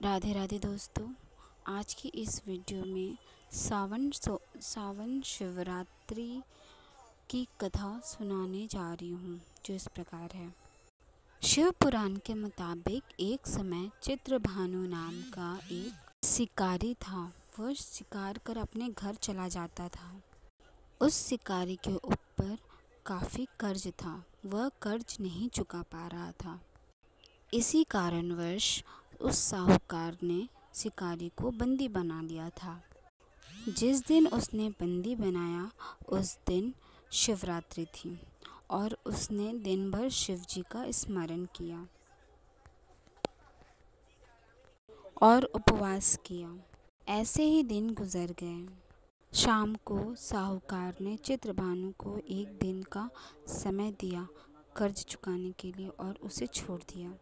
राधे राधे दोस्तों। आज की इस वीडियो में सावन शिवरात्रि की कथा सुनाने जा रही हूँ, जो इस प्रकार है। शिव पुराण के मुताबिक एक समय चित्रभानु नाम का एक शिकारी था। वह शिकार कर अपने घर चला जाता था। उस शिकारी के ऊपर काफ़ी कर्ज था। वह कर्ज नहीं चुका पा रहा था। इसी कारणवश उस साहूकार ने शिकारी को बंदी बना लिया था। जिस दिन उसने बंदी बनाया उस दिन शिवरात्रि थी और उसने दिन भर शिव जी का स्मरण किया और उपवास किया। ऐसे ही दिन गुजर गए। शाम को साहूकार ने चित्रभानु को एक दिन का समय दिया कर्ज चुकाने के लिए और उसे छोड़ दिया।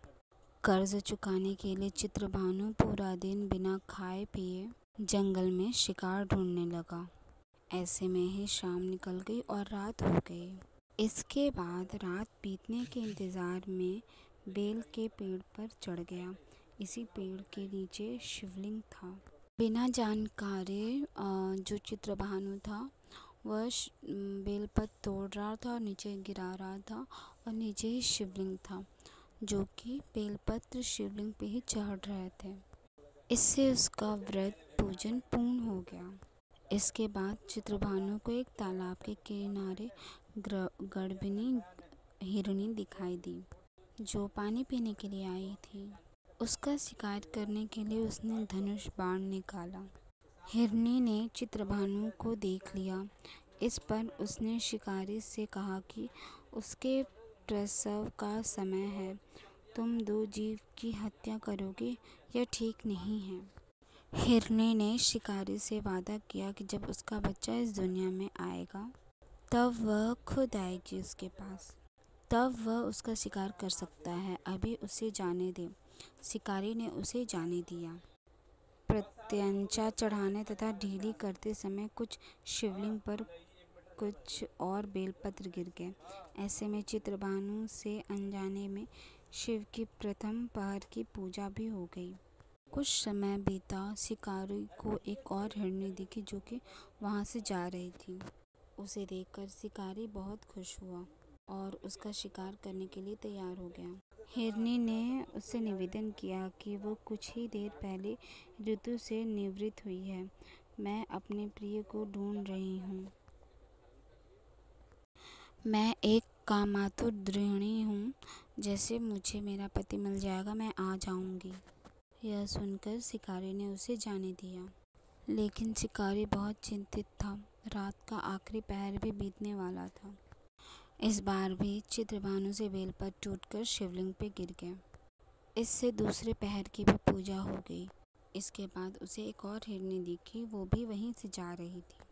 कर्ज चुकाने के लिए चित्रभानु पूरा दिन बिना खाए पिए जंगल में शिकार ढूंढने लगा। ऐसे में ही शाम निकल गई और रात हो गई। इसके बाद रात बीतने के इंतज़ार में बेल के पेड़ पर चढ़ गया। इसी पेड़ के नीचे शिवलिंग था। बिना जानकारी जो चित्रभानु था वह बेलपत्र तोड़ रहा था और नीचे गिरा रहा था और नीचे ही शिवलिंग था, जो कि बेलपत्र शिवलिंग पे ही चढ़ रहे थे। इससे उसका व्रत पूजन पूर्ण हो गया। इसके बाद चित्रभानु को एक तालाब के किनारे गर्भिणी हिरनी दिखाई दी, जो पानी पीने के लिए आई थी। उसका शिकार करने के लिए उसने धनुष बाण निकाला। हिरनी ने चित्रभानु को देख लिया। इस पर उसने शिकारी से कहा कि उसके प्रसव का समय है। तुम दो जीव की हत्या करोगे, यह ठीक नहीं है। हिरनी ने शिकारी से वादा किया कि जब उसका बच्चा इस दुनिया में आएगा तब वह खुद आएगी उसके पास, तब वह उसका शिकार कर सकता है। अभी उसे जाने दे। शिकारी ने उसे जाने दिया। प्रत्यंचा चढ़ाने तथा ढीली करते समय कुछ शिवलिंग पर कुछ और बेलपत्र गिर गए। ऐसे में चित्रभानु से अनजाने में शिव की प्रथम पहर की पूजा भी हो गई। कुछ समय बीता। शिकारी को एक और हिरनी दिखी जो कि वहां से जा रही थी। उसे देखकर शिकारी बहुत खुश हुआ और उसका शिकार करने के लिए तैयार हो गया। हिरनी ने उससे निवेदन किया कि वो कुछ ही देर पहले ऋतु से निवृत्त हुई है। मैं अपने प्रिय को ढूंढ रही हूँ। मैं एक कामातुर गृहिणी हूँ। जैसे मुझे मेरा पति मिल जाएगा मैं आ जाऊंगी। यह सुनकर शिकारी ने उसे जाने दिया। लेकिन शिकारी बहुत चिंतित था। रात का आखिरी पहर भी बीतने वाला था। इस बार भी चित्रभानु से बेलपत्र टूटकर शिवलिंग पे गिर गया। इससे दूसरे पहर की भी पूजा हो गई। इसके बाद उसे एक और हिरनी दिखी। वो भी वहीं से जा रही थी।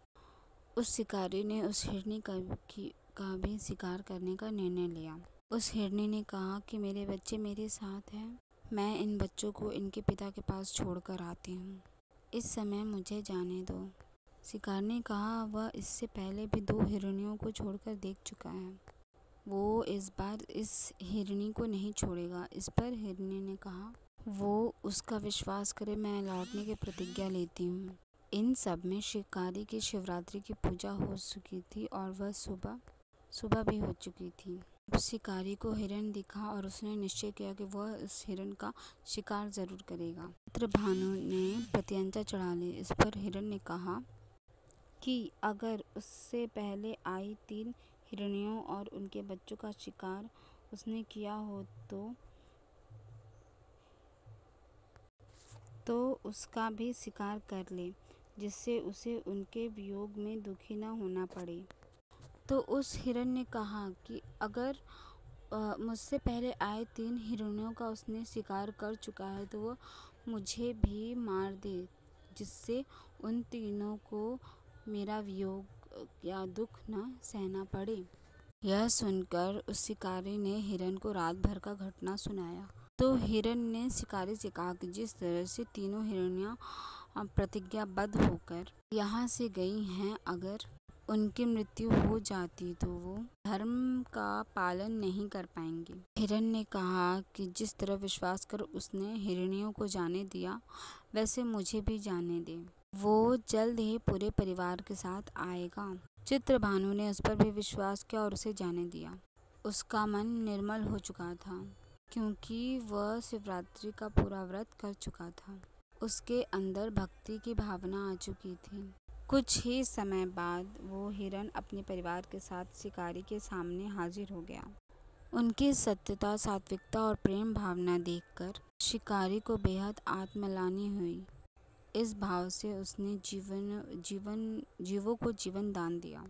उस शिकारी ने उस हिरनी का भी शिकार करने का निर्णय लिया। उस हिरनी ने कहा कि मेरे बच्चे मेरे साथ हैं। मैं इन बच्चों को इनके पिता के पास छोड़कर आती हूँ। इस समय मुझे जाने दो। शिकार ने कहा वह इससे पहले भी 2 हिरनियों को छोड़कर देख चुका है। वो इस बार इस हिरनी को नहीं छोड़ेगा। इस पर हिरनी ने कहा वो उसका विश्वास करे, मैं लौटने की प्रतिज्ञा लेती हूँ। इन सब में शिकारी की शिवरात्रि की पूजा हो चुकी थी और वह सुबह भी हो चुकी थी। शिकारी को हिरण दिखा और उसने निश्चय किया कि वह इस हिरण का शिकार जरूर करेगा। चित्रभानु ने प्रत्यंचा चढ़ा ली। इस पर हिरण ने कहा कि अगर उससे पहले आई 3 हिरणियों और उनके बच्चों का शिकार उसने किया हो तो उसका भी शिकार कर ले, जिससे उसे उनके वियोग में दुखी न होना पड़े। तो उस हिरण ने कहा कि अगर मुझसे पहले आए 3 हिरणियों का उसने शिकार कर चुका है तो वह मुझे भी मार दे, जिससे उन तीनों को मेरा वियोग या दुख न सहना पड़े। यह सुनकर उस शिकारी ने हिरण को रात भर का घटना सुनाया। तो हिरण ने शिकारी से कहा कि जिस तरह से तीनों हिरनियां प्रतिज्ञाबद्ध होकर यहाँ से गई हैं, अगर उनकी मृत्यु हो जाती तो वो धर्म का पालन नहीं कर पाएंगे। हिरण ने कहा कि जिस तरह विश्वास कर उसने हिरनियों को जाने दिया, वैसे मुझे भी जाने दे। वो जल्द ही पूरे परिवार के साथ आएगा। चित्रभानु ने उस पर भी विश्वास किया और उसे जाने दिया। उसका मन निर्मल हो चुका था, क्योंकि वह शिवरात्रि का पूरा व्रत कर चुका था। उसके अंदर भक्ति की भावना आ चुकी थी। कुछ ही समय बाद वो हिरण अपने परिवार के साथ शिकारी के सामने हाजिर हो गया। उनकी सत्यता, सात्विकता और प्रेम भावना देखकर शिकारी को बेहद आत्मग्लानि हुई। इस भाव से उसने जीवों को जीवन दान दिया।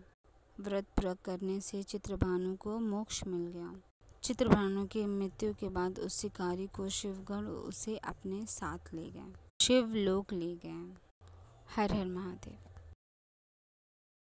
व्रत पूरा करने से चित्रभानु को मोक्ष मिल गया। चित्रभानु की मृत्यु के बाद उस शिकारी को शिवगण उसे अपने साथ ले गए, शिवलोक ले गए। हर हर महादेव।